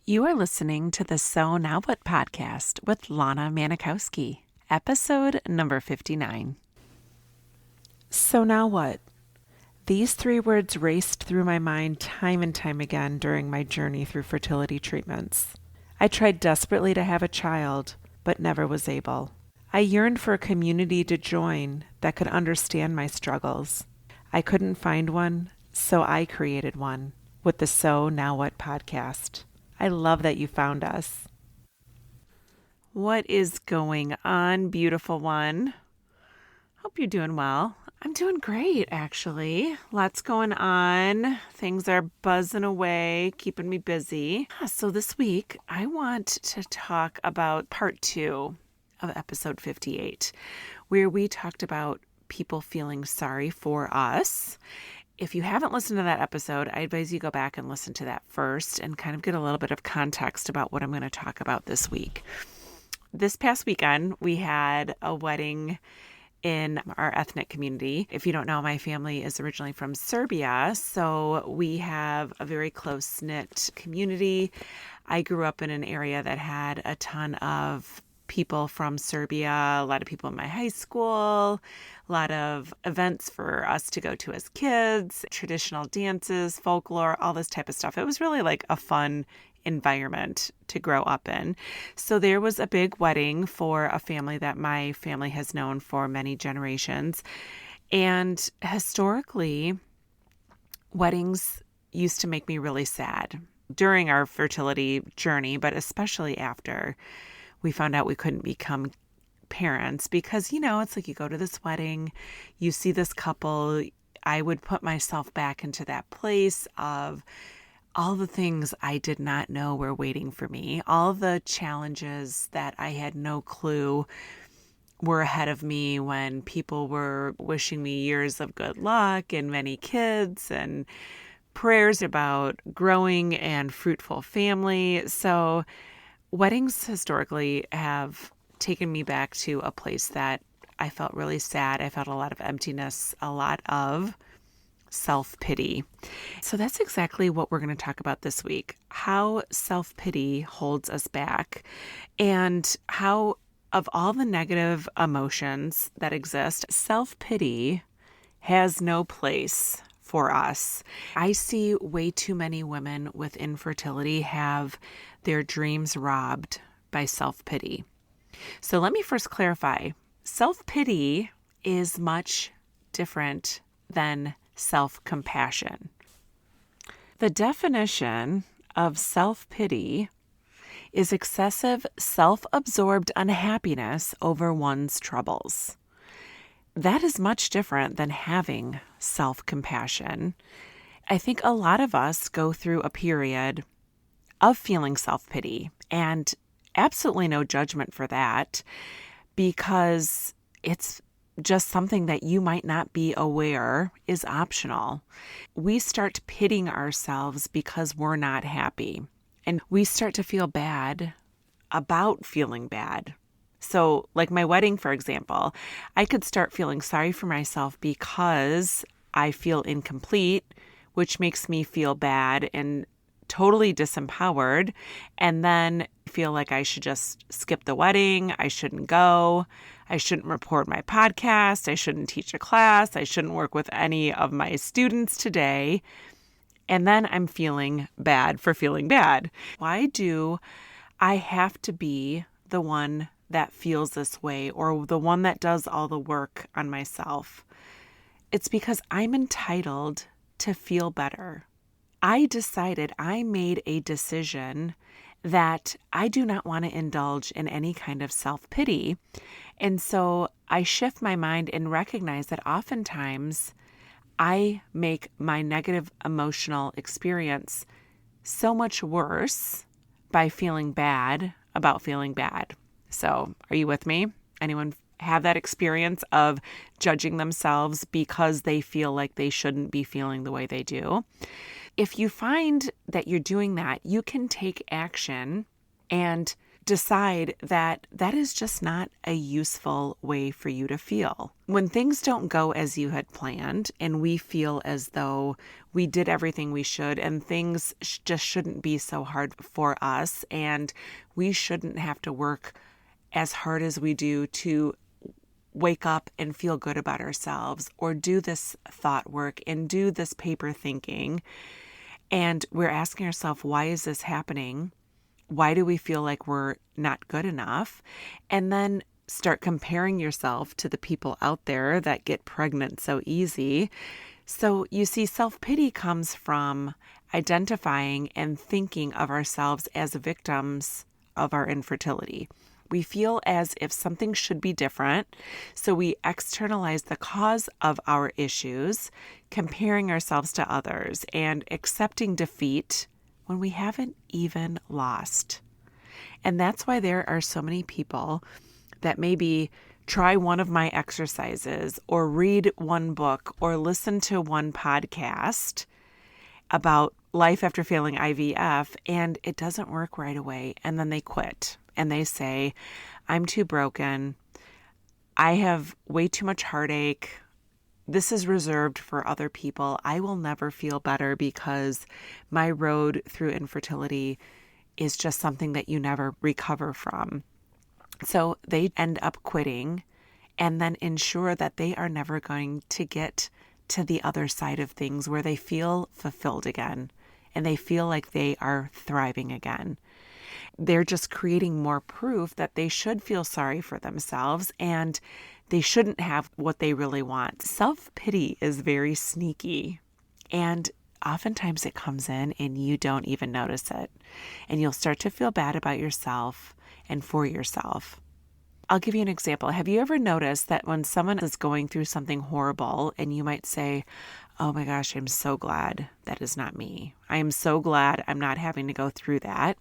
You are listening to the So Now What podcast with Lana Manikowski, episode number 59. So now what? These three words raced through my mind time and time again during my journey through fertility treatments. I tried desperately to have a child, but never was able. I yearned for a community to join that could understand my struggles. I couldn't find one, so I created one with the So Now What podcast. I love that you found us. What is going on, beautiful one? Hope you're doing well. I'm doing great, actually. Lots going on. Things are buzzing away, keeping me busy. So this week, I want to talk about part 2 of episode 58, where we talked about people feeling sorry for us. If you haven't listened to that episode, I advise you go back and listen to that first and kind of get a little bit of context about what I'm going to talk about this week. This past weekend, we had a wedding in our ethnic community. If you don't know, my family is originally from Serbia, so we have a very close-knit community. I grew up in an area that had a ton of people from Serbia, a lot of people in my high school, a lot of events for us to go to as kids, traditional dances, folklore, all this type of stuff. It was really like a fun environment to grow up in. So there was a big wedding for a family that my family has known for many generations. And historically, weddings used to make me really sad during our fertility journey, but especially after we found out we couldn't become parents because, it's like you go to this wedding, you see this couple. I would put myself back into that place of all the things I did not know were waiting for me, all the challenges that I had no clue were ahead of me when people were wishing me years of good luck and many kids and prayers about growing and fruitful family. So weddings historically have taken me back to a place that I felt really sad. I felt a lot of emptiness, a lot of self-pity. So that's exactly what we're going to talk about this week, how self-pity holds us back and how of all the negative emotions that exist, self-pity has no place for us. I see way too many women with infertility have their dreams robbed by self-pity. So let me first clarify. Self-pity is much different than self-compassion. The definition of self-pity is excessive self-absorbed unhappiness over one's troubles. That is much different than having self-compassion. I think a lot of us go through a period of feeling self-pity, and absolutely no judgment for that because it's just something that you might not be aware is optional. We start pitying ourselves because we're not happy, and we start to feel bad about feeling bad. So like my wedding, for example, I could start feeling sorry for myself because I feel incomplete, which makes me feel bad and totally disempowered, and then feel like I should just skip the wedding. I shouldn't go. I shouldn't report my podcast. I shouldn't teach a class. I shouldn't work with any of my students today. And then I'm feeling bad for feeling bad. Why do I have to be the one that feels this way or the one that does all the work on myself? It's because I'm entitled to feel better. I made a decision that I do not want to indulge in any kind of self-pity. And so I shift my mind and recognize that oftentimes I make my negative emotional experience so much worse by feeling bad about feeling bad. So are you with me? Anyone have that experience of judging themselves because they feel like they shouldn't be feeling the way they do? If you find that you're doing that, you can take action and decide that that is just not a useful way for you to feel. When things don't go as you had planned and we feel as though we did everything we should and things just shouldn't be so hard for us and we shouldn't have to work as hard as we do to wake up and feel good about ourselves or do this thought work and do this paper thinking, and we're asking ourselves, why is this happening? Why do we feel like we're not good enough? And then start comparing yourself to the people out there that get pregnant so easy. So you see, self-pity comes from identifying and thinking of ourselves as victims of our infertility. We feel as if something should be different, so we externalize the cause of our issues, comparing ourselves to others and accepting defeat when we haven't even lost. And that's why there are so many people that maybe try one of my exercises or read one book or listen to one podcast about life after failing IVF, and it doesn't work right away. And then they quit and they say, I'm too broken. I have way too much heartache. This is reserved for other people. I will never feel better because my road through infertility is just something that you never recover from. So they end up quitting and then ensure that they are never going to get to the other side of things where they feel fulfilled again and they feel like they are thriving again. They're just creating more proof that they should feel sorry for themselves and they shouldn't have what they really want. Self-pity is very sneaky, and oftentimes it comes in and you don't even notice it. And you'll start to feel bad about yourself and for yourself. I'll give you an example. Have you ever noticed that when someone is going through something horrible and you might say, oh my gosh, I'm so glad that is not me. I am so glad I'm not having to go through that.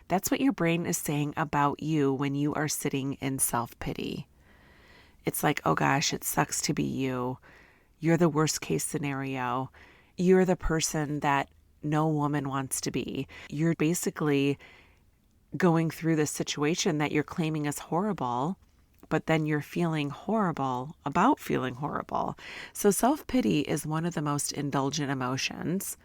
That's what your brain is saying about you when you are sitting in self-pity. It's like, oh gosh, it sucks to be you. You're the worst case scenario. You're the person that no woman wants to be. You're basically going through this situation that you're claiming is horrible, but then you're feeling horrible about feeling horrible. So self-pity is one of the most indulgent emotions,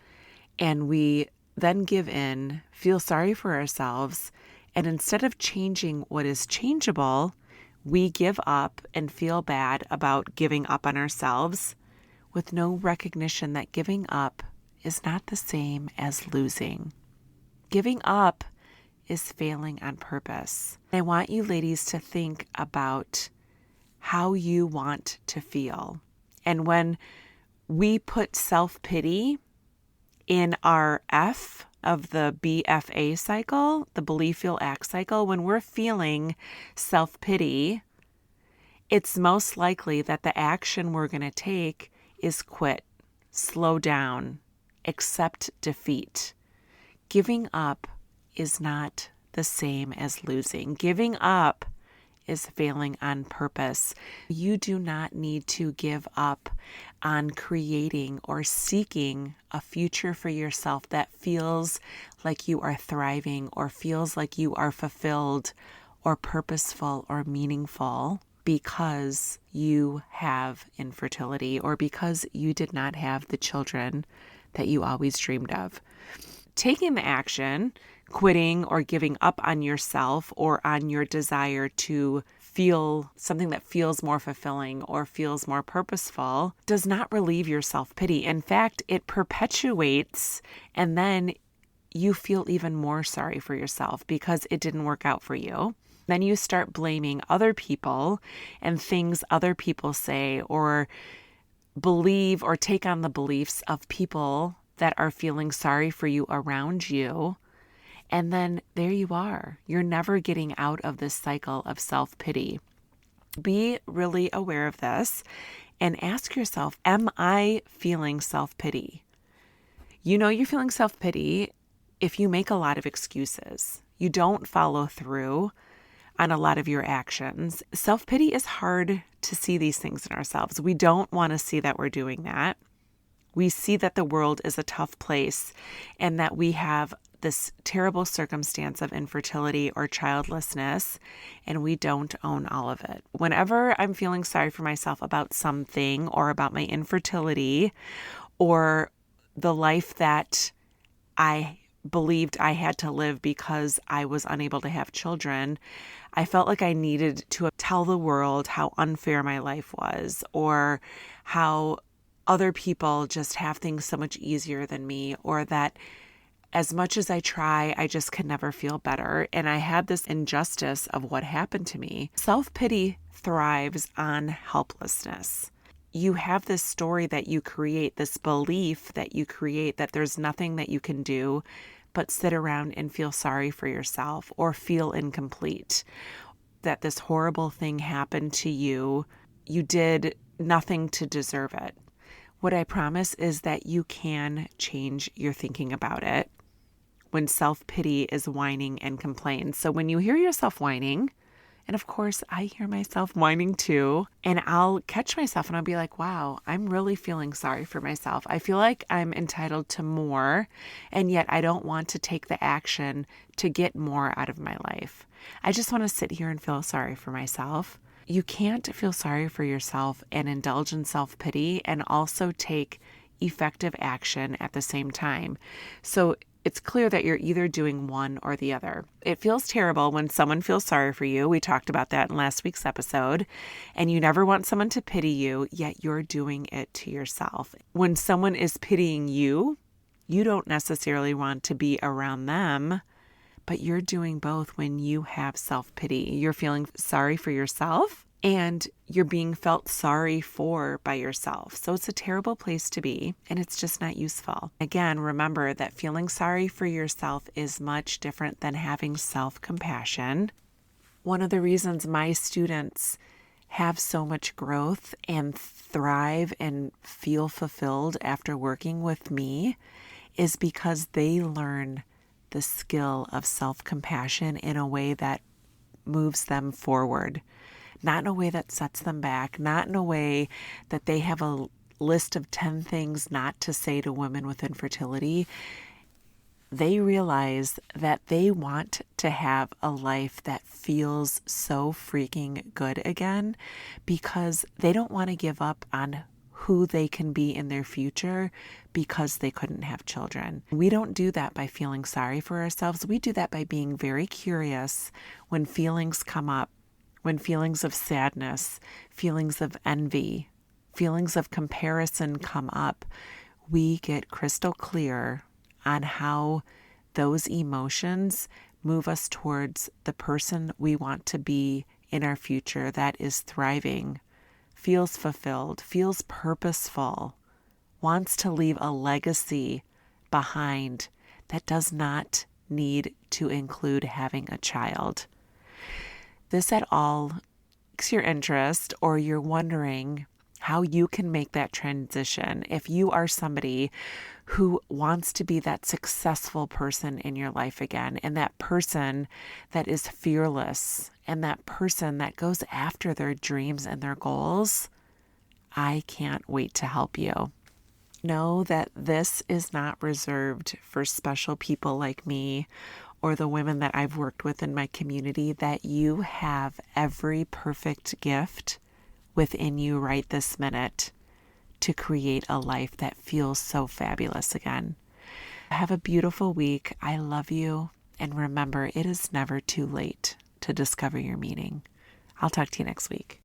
and we then give in, feel sorry for ourselves, and instead of changing what is changeable, we give up and feel bad about giving up on ourselves with no recognition that giving up is not the same as losing. Giving up is failing on purpose. I want you ladies to think about how you want to feel. And when we put self-pity in our F of the BFA cycle, the believe, feel, act cycle, when we're feeling self-pity, it's most likely that the action we're going to take is quit, slow down, accept defeat. Giving up is not the same as losing. Giving up is failing on purpose. You do not need to give up on creating or seeking a future for yourself that feels like you are thriving or feels like you are fulfilled or purposeful or meaningful because you have infertility or because you did not have the children that you always dreamed of. Taking the action, quitting or giving up on yourself or on your desire to feel something that feels more fulfilling or feels more purposeful does not relieve your self-pity. In fact, it perpetuates, and then you feel even more sorry for yourself because it didn't work out for you. Then you start blaming other people and things other people say or believe or take on the beliefs of people that are feeling sorry for you around you. And then there you are. You're never getting out of this cycle of self-pity. Be really aware of this and ask yourself, am I feeling self-pity? You know you're feeling self-pity if you make a lot of excuses. You don't follow through on a lot of your actions. Self-pity is hard to see these things in ourselves. We don't want to see that we're doing that. We see that the world is a tough place and that we have this terrible circumstance of infertility or childlessness, and we don't own all of it. Whenever I'm feeling sorry for myself about something or about my infertility or the life that I believed I had to live because I was unable to have children, I felt like I needed to tell the world how unfair my life was, or how other people just have things so much easier than me, or that as much as I try, I just can never feel better. And I had this injustice of what happened to me. Self-pity thrives on helplessness. You have this story that you create, this belief that you create that there's nothing that you can do but sit around and feel sorry for yourself or feel incomplete, that this horrible thing happened to you. You did nothing to deserve it. What I promise is that you can change your thinking about it when self-pity is whining and complains. So when you hear yourself whining, and of course I hear myself whining too, and I'll catch myself and I'll be like, wow, I'm really feeling sorry for myself. I feel like I'm entitled to more, and yet I don't want to take the action to get more out of my life. I just want to sit here and feel sorry for myself. You can't feel sorry for yourself and indulge in self-pity and also take effective action at the same time. So it's clear that you're either doing one or the other. It feels terrible when someone feels sorry for you. We talked about that in last week's episode. And you never want someone to pity you, yet you're doing it to yourself. When someone is pitying you, you don't necessarily want to be around them, but you're doing both when you have self-pity. You're feeling sorry for yourself, and you're being felt sorry for by yourself. So it's a terrible place to be, and it's just not useful. Again, remember that feeling sorry for yourself is much different than having self-compassion. One of the reasons my students have so much growth and thrive and feel fulfilled after working with me is because they learn the skill of self-compassion in a way that moves them forward. Not in a way that sets them back, not in a way that they have a list of 10 things not to say to women with infertility. They realize that they want to have a life that feels so freaking good again because they don't want to give up on who they can be in their future because they couldn't have children. We don't do that by feeling sorry for ourselves. We do that by being very curious when feelings come up. When feelings of sadness, feelings of envy, feelings of comparison come up, we get crystal clear on how those emotions move us towards the person we want to be in our future that is thriving, feels fulfilled, feels purposeful, wants to leave a legacy behind that does not need to include having a child. This at all piques your interest, or you're wondering how you can make that transition. If you are somebody who wants to be that successful person in your life again, and that person that is fearless, and that person that goes after their dreams and their goals, I can't wait to help you. Know that this is not reserved for special people like me or the women that I've worked with in my community, that you have every perfect gift within you right this minute to create a life that feels so fabulous again. Have a beautiful week. I love you. And remember, it is never too late to discover your meaning. I'll talk to you next week.